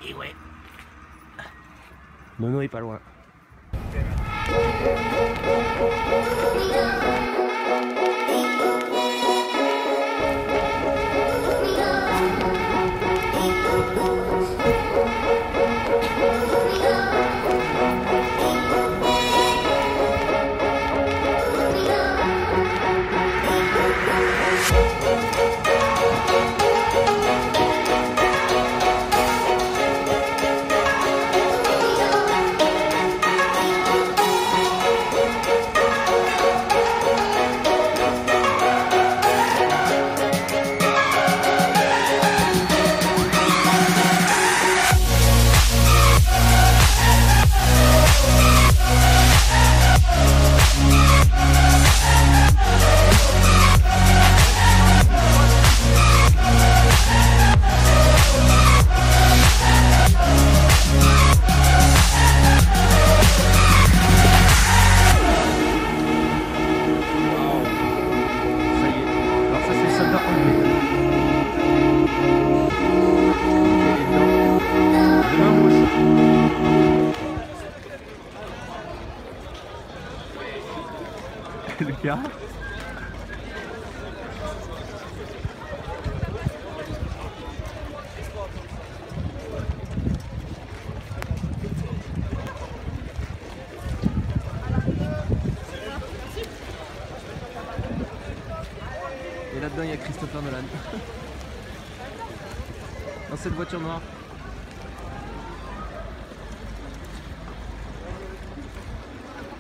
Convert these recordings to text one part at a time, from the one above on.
Et ouais. Nono est pas loin. Le gars. Et là-dedans il y a Christopher Nolan. Dans cette voiture noire.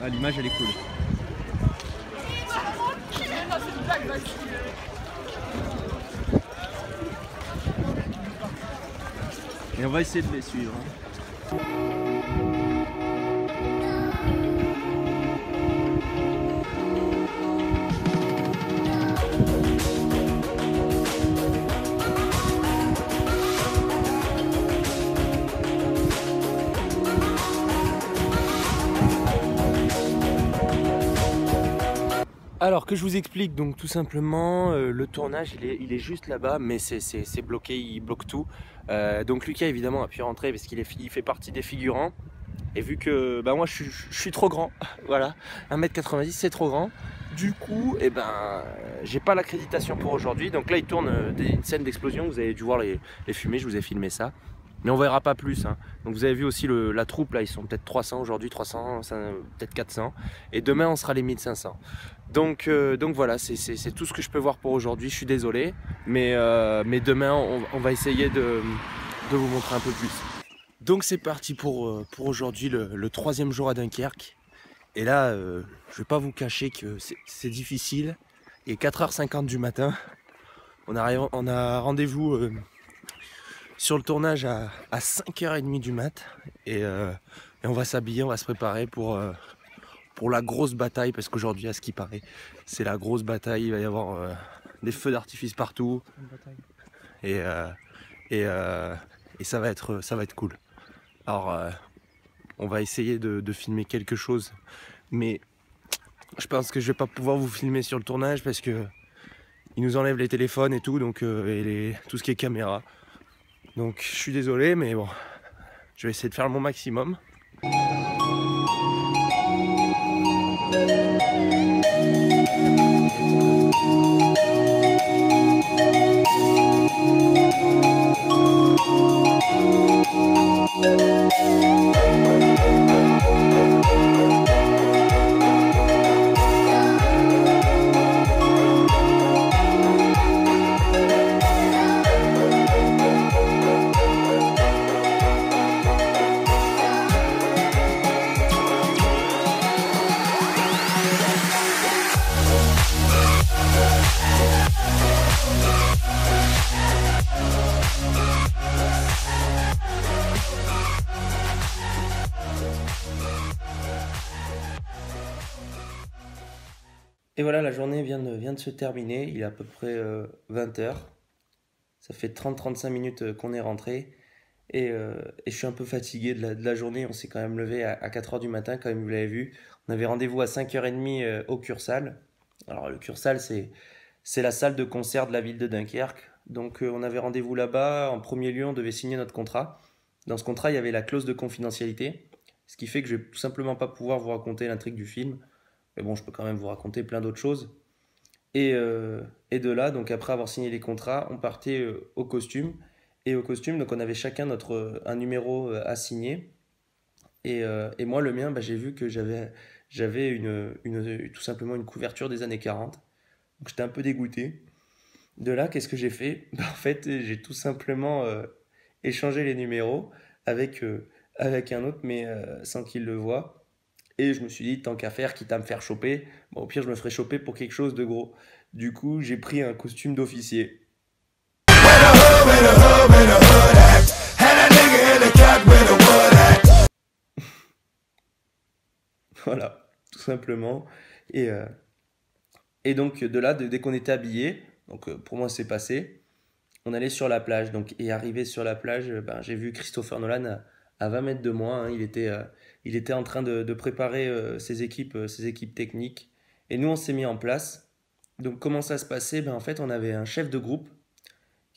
Ah, l'image elle est cool. Et on va essayer de les suivre. Alors que je vous explique, donc tout simplement le tournage il est juste là-bas, mais c'est bloqué, il bloque tout. Donc Lucas évidemment a pu rentrer parce il fait partie des figurants. Et vu que bah moi je suis trop grand, voilà, 1m90 c'est trop grand. Du coup, j'ai pas l'accréditation pour aujourd'hui. Donc là il tourne une scène d'explosion, vous avez dû voir les fumées, je vous ai filmé ça. Mais on verra pas plus, hein. Donc vous avez vu aussi la troupe, là ils sont peut-être 300 aujourd'hui, 300, peut-être 400. Et demain on sera les 1500. Donc voilà, c'est tout ce que je peux voir pour aujourd'hui. Je suis désolé, mais demain on va essayer de vous montrer un peu plus. Donc c'est parti pour aujourd'hui, le troisième jour à Dunkerque. Et là, je vais pas vous cacher que c'est difficile. Il est 4h50 du matin. On a rendez-vous sur le tournage à 5h30 du mat. Et on va s'habiller, on va se préparer pour la grosse bataille. Parce qu'aujourd'hui, à ce qui paraît, c'est la grosse bataille. Il va y avoir des feux d'artifice partout. Et ça va être cool. Alors, on va essayer de filmer quelque chose. Mais je pense que je vais pas pouvoir vous filmer sur le tournage parce que ils nous enlèvent les téléphones et tout, donc tout ce qui est caméra. Donc je suis désolé, mais bon, je vais essayer de faire mon maximum. Et voilà, la journée vient de se terminer, il est à peu près 20h. Ça fait 30-35 minutes qu'on est rentré. Et je suis un peu fatigué de la journée. On s'est quand même levé à 4h du matin, comme vous l'avez vu. On avait rendez-vous à 5h30 au Cursal. Alors le Cursal, c'est la salle de concert de la ville de Dunkerque. Donc on avait rendez-vous là-bas. En premier lieu, on devait signer notre contrat. Dans ce contrat, il y avait la clause de confidentialité, ce qui fait que je vais tout simplement pas pouvoir vous raconter l'intrigue du film. Mais bon, je peux quand même vous raconter plein d'autres choses. Et de là, donc après avoir signé les contrats, on partait au costume. Et au costume, donc on avait chacun un numéro à signer. Et moi, le mien, bah, j'ai vu que j'avais tout simplement une couverture des années 40. Donc j'étais un peu dégoûté. De là, qu'est-ce que j'ai fait? Bah, en fait, j'ai tout simplement échangé les numéros avec, avec un autre, mais sans qu'il le voie. Et je me suis dit, tant qu'à faire, quitte à me faire choper, bon, au pire, je me ferai choper pour quelque chose de gros. Du coup, j'ai pris un costume d'officier. Voilà, tout simplement. Et, euh, et donc, de là, dès qu'on était habillé, donc pour moi, c'est passé, on allait sur la plage. Donc, et arrivé sur la plage, ben, j'ai vu Christopher Nolan à 20 mètres de moi, hein. Il était en train de préparer ses équipes techniques. Et nous, on s'est mis en place. Donc, comment ça se passait? Ben, en fait, on avait un chef de groupe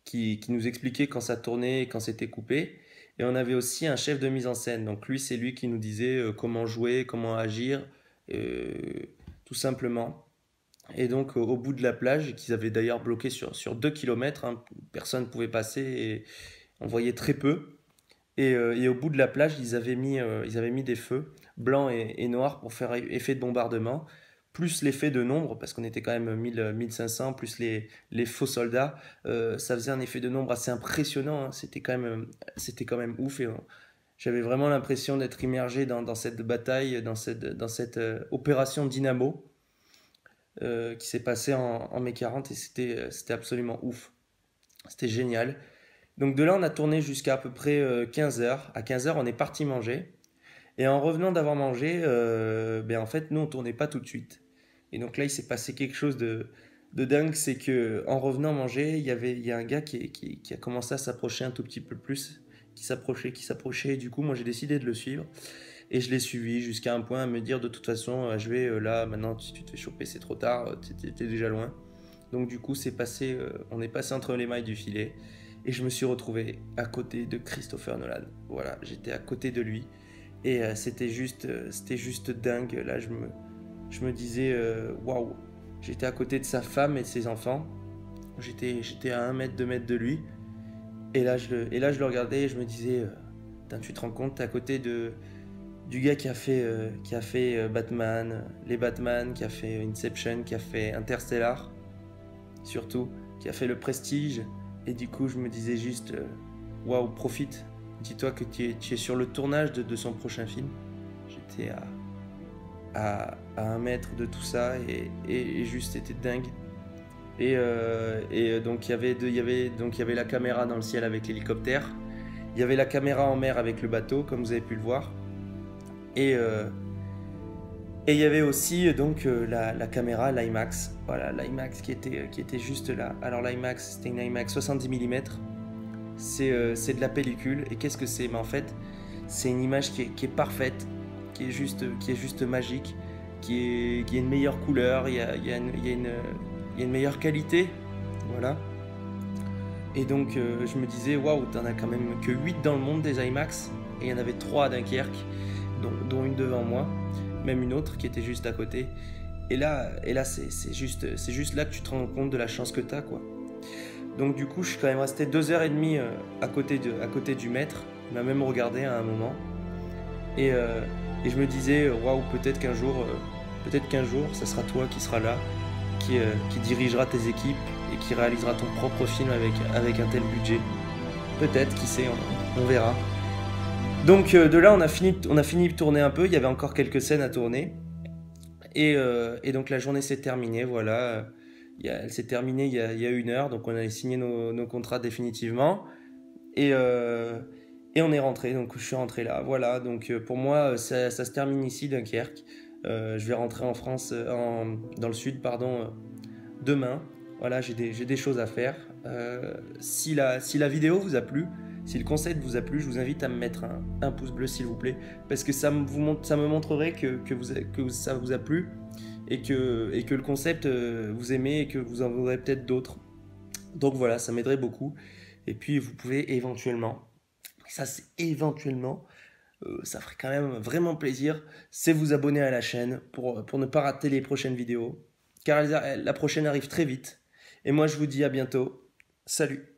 qui nous expliquait quand ça tournait et quand c'était coupé. Et on avait aussi un chef de mise en scène. Donc, lui, c'est lui qui nous disait comment jouer, comment agir, euh, tout simplement. Et donc, au bout de la plage, qu'ils avaient d'ailleurs bloqué sur 2 km, hein, personne ne pouvait passer et on voyait très peu. Et au bout de la plage, ils avaient mis des feux blancs et noirs pour faire effet de bombardement, plus l'effet de nombre, parce qu'on était quand même 1500, plus les faux soldats. Ça faisait un effet de nombre assez impressionnant, hein. C'était quand même ouf. J'avais vraiment l'impression d'être immergé dans cette bataille, dans cette opération Dynamo qui s'est passée en mai 40 et c'était absolument ouf. C'était génial. Donc de là, on a tourné jusqu'à à peu près 15 heures. À 15 heures, on est parti manger. Et en revenant d'avoir mangé, ben en fait, nous, on tournait pas tout de suite. Et donc là, il s'est passé quelque chose de dingue. C'est que en revenant manger, il y a un gars qui a commencé à s'approcher un tout petit peu plus, qui s'approchait. Et du coup, moi, j'ai décidé de le suivre. Et je l'ai suivi jusqu'à un point à me dire, de toute façon, je vais là, maintenant, si tu te fais choper, c'est trop tard, t'es déjà loin. Donc du coup, on est passé entre les mailles du filet. Et je me suis retrouvé à côté de Christopher Nolan. Voilà, j'étais à côté de lui. Et c'était juste dingue. Là, je me disais, waouh, j'étais à côté de sa femme et de ses enfants. J'étais à 1 mètre, 2 mètres de lui. Et là, je le regardais et je me disais, tu te rends compte, t'es à côté du gars qui a fait Batman, les Batman, qui a fait Inception, qui a fait Interstellar, surtout, qui a fait Le Prestige. Et du coup, je me disais juste, waouh, profite. Dis-toi que tu es sur le tournage de son prochain film. J'étais à 1 mètre de tout ça et juste c'était dingue. Donc il y avait la caméra dans le ciel avec l'hélicoptère. Il y avait la caméra en mer avec le bateau, comme vous avez pu le voir. Et, euh, et il y avait aussi donc la caméra, l'IMAX. Voilà, l'IMAX qui était juste là. Alors l'IMAX, c'était une IMAX 70 mm. C'est de la pellicule. Et qu'est-ce que c'est? Mais en fait, c'est une image qui est parfaite, qui est juste magique, qui a une meilleure couleur, il y a une meilleure qualité. Voilà. Et donc je me disais, waouh, t'en as quand même que 8 dans le monde des IMAX. Et il y en avait 3 à Dunkerque, dont une devant moi, même une autre qui était juste à côté. Et là c'est juste là que tu te rends compte de la chance que t'as, quoi. Donc du coup, je suis quand même resté 2h30 à côté du maître. Il m'a même regardé à un moment. Et je me disais, waouh, peut-être qu'un jour, ça sera toi qui sera là, qui dirigera tes équipes et qui réalisera ton propre film avec un tel budget. Peut-être, qui sait, on verra. Donc de là, on a fini de tourner un peu. Il y avait encore quelques scènes à tourner. Et donc la journée s'est terminée, voilà. Elle s'est terminée il y a 1 heure, donc on a signé nos contrats définitivement. Et, et on est rentré, donc je suis rentré là. Voilà, donc pour moi, ça se termine ici, Dunkerque. Je vais rentrer en France, dans le sud, pardon, demain. Voilà, j'ai des choses à faire. Si la vidéo vous a plu, si le concept vous a plu, je vous invite à me mettre un pouce bleu, s'il vous plaît, parce que ça me montrerait que ça vous a plu et que le concept vous aimez et que vous en voudrez peut-être d'autres. Donc voilà, ça m'aiderait beaucoup. Et puis vous pouvez éventuellement, ça, c'est éventuellement, ça ferait quand même vraiment plaisir, c'est vous abonner à la chaîne pour ne pas rater les prochaines vidéos. Car la prochaine arrive très vite. Et moi, je vous dis à bientôt. Salut!